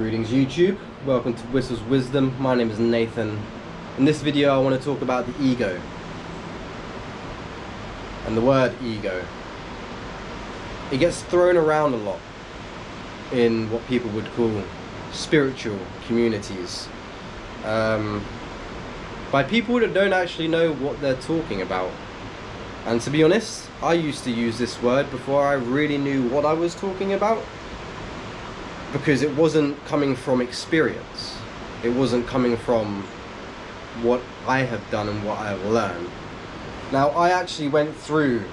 Greetings YouTube, welcome to Wysol's Wisdom. My name is Nathan. In this video I want to talk about the ego. And the word ego. It gets thrown around a lot in what people would call spiritual communities. By people that don't actually know what they're talking about. And to be honest, I used to use this word before I really knew what I was talking about. Because it wasn't coming from experience. It wasn't coming from what I have done and what I have learned. Now, I actually went through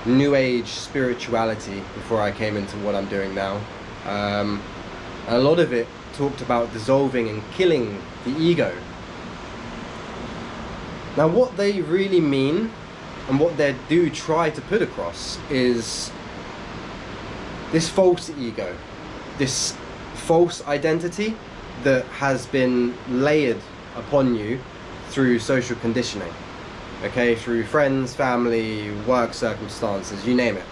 New Age spirituality before I came into what I'm doing now. And a lot of it talked about dissolving and killing the ego. Now, what they really mean and what they do try to put across is this false ego, this false identity that has been layered upon you through social conditioning, okay, through friends, family, work circumstances, you name it.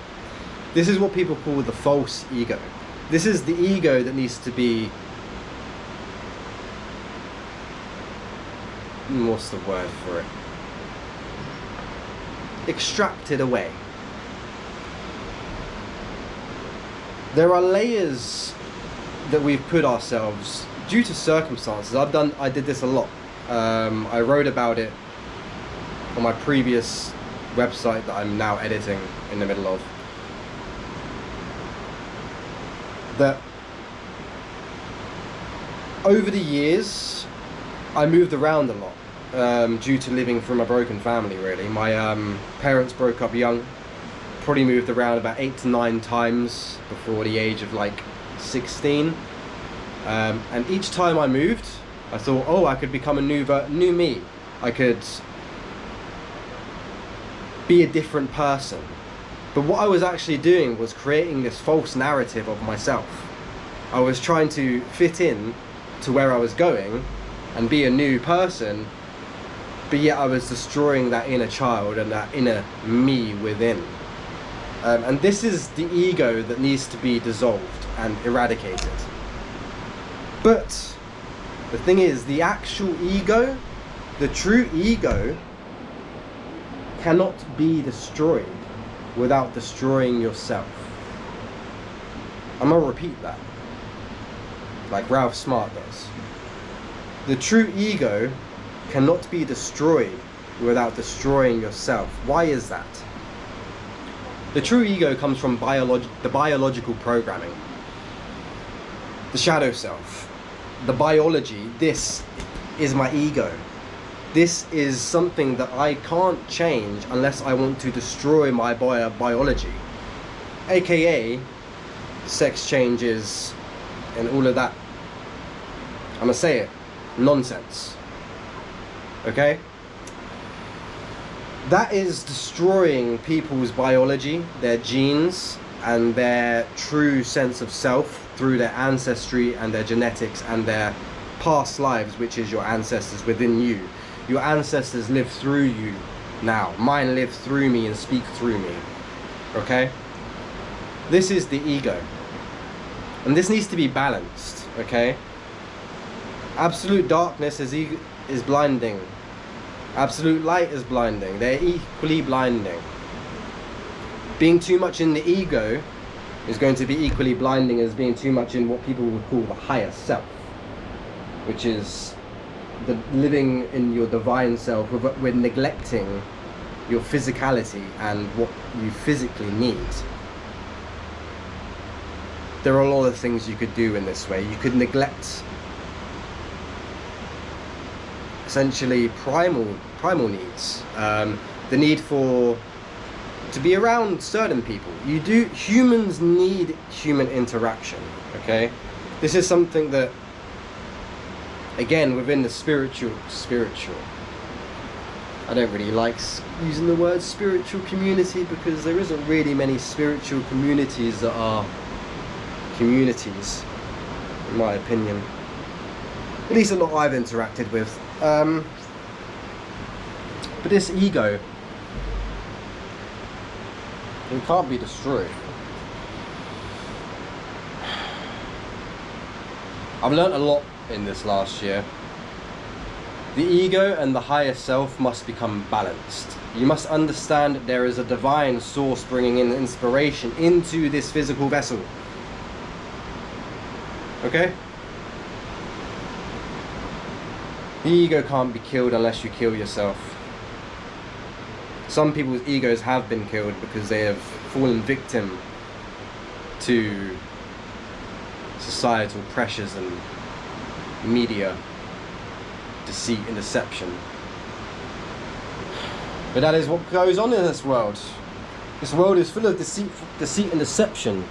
This is what people call the false ego. This is the ego that needs to be, what's the word for it? Extracted away. There are layers that we've put ourselves due to circumstances. I did this a lot. I wrote about it on my previous website that I'm now editing in the middle of. That over the years, I moved around a lot due to living from a broken family, really. My parents broke up young. Probably moved around about 8 to 9 times before the age of like 16. And each time I moved, I thought, oh, I could become a new me. I could be a different person. But what I was actually doing was creating this false narrative of myself. I was trying to fit in to where I was going and be a new person, but yet I was destroying that inner child and that inner me within. And this is the ego that needs to be dissolved and eradicated. But the thing is, the actual ego, the true ego, cannot be destroyed without destroying yourself. I'm gonna repeat that, like Ralph Smart does. The true ego cannot be destroyed without destroying yourself. Why is that? The true ego comes from the biological programming, the shadow self, the biology. This is my ego. This is something that I can't change unless I want to destroy my biology, aka sex changes and all of that. I'm gonna say it, nonsense. Okay? That is destroying people's biology, their genes, and their true sense of self through their ancestry and their genetics and their past lives, which is your ancestors within you. Your ancestors live through you now. Mine live through me and speak through me. Okay? This is the ego. And this needs to be balanced, okay? Absolute darkness is blinding. Absolute light is blinding. They're equally blinding. Being too much in the ego is going to be equally blinding as being too much in what people would call the higher self, which is the living in your divine self with neglecting your physicality and what you physically need. There are a lot of things you could do in this way. You could neglect essentially primal needs, the need to be around certain people. Humans need human interaction, okay? This is something that, again, within the spiritual, I don't really like using the word spiritual community because there isn't really many spiritual communities that are communities, in my opinion. At least a lot I've interacted with. But this ego, it can't be destroyed. I've learnt a lot in this last year. The ego and the higher self must become balanced. You must understand that there is a divine source bringing in inspiration into this physical vessel. Okay? The ego can't be killed unless you kill yourself. Some people's egos have been killed because they have fallen victim to societal pressures and media deceit and deception. But that is what goes on in this world. This world is full of deceit and deception.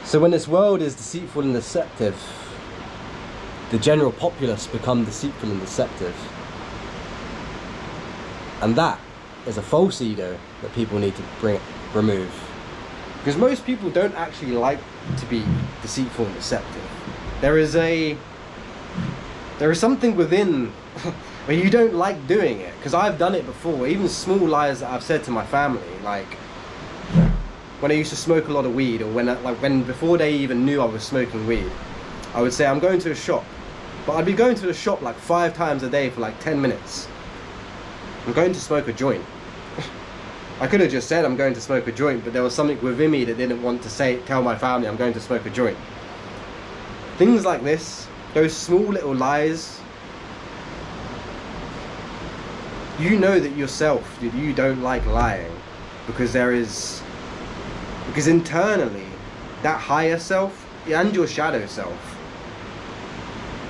So when this world is deceitful and deceptive, the general populace become deceitful and deceptive. And that is a false ego that people need to remove. Because most people don't actually like to be deceitful and deceptive. There is something within where you don't like doing it. Because I've done it before. Even small lies that I've said to my family, like when I used to smoke a lot of weed, or when before they even knew I was smoking weed, I would say I'm going to a shop, but I'd be going to the shop like 5 times a day for like 10 minutes. I'm going to smoke a joint. I could have just said I'm going to smoke a joint, but there was something within me that didn't want to tell my family I'm going to smoke a joint. Things like this, those small little lies, you know that yourself, that you don't like lying, because internally, that higher self and your shadow self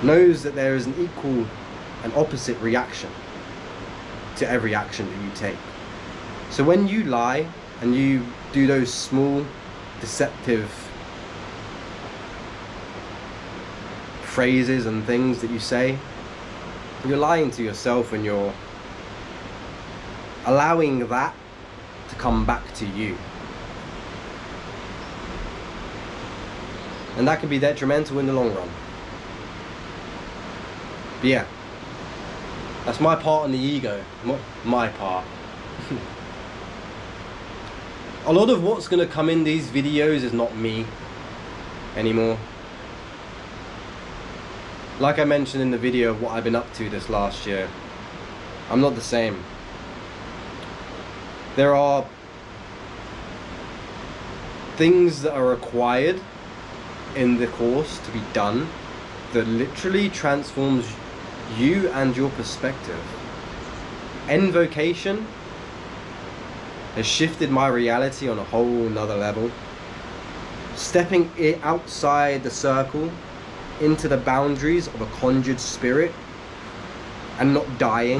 knows that there is an equal and opposite reaction to every action that you take. So when you lie and you do those small deceptive phrases and things that you say, you're lying to yourself, and you're allowing that to come back to you. And that can be detrimental in the long run. But yeah, that's my part on the ego. My part. A lot of what's going to come in these videos is not me anymore. Like I mentioned in the video of what I've been up to this last year, I'm not the same. There are things that are required in the course to be done that literally transforms you and your perspective. Invocation has shifted my reality on a whole nother level. Stepping it outside the circle into the boundaries of a conjured spirit and not dying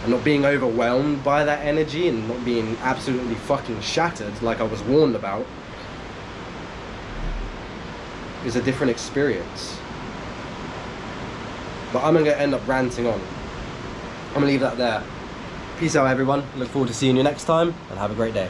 and not being overwhelmed by that energy and not being absolutely fucking shattered like I was warned about is a different experience. But I'm going to end up ranting on. I'm going to leave that there. Peace out, everyone. Look forward to seeing you next time, and have a great day.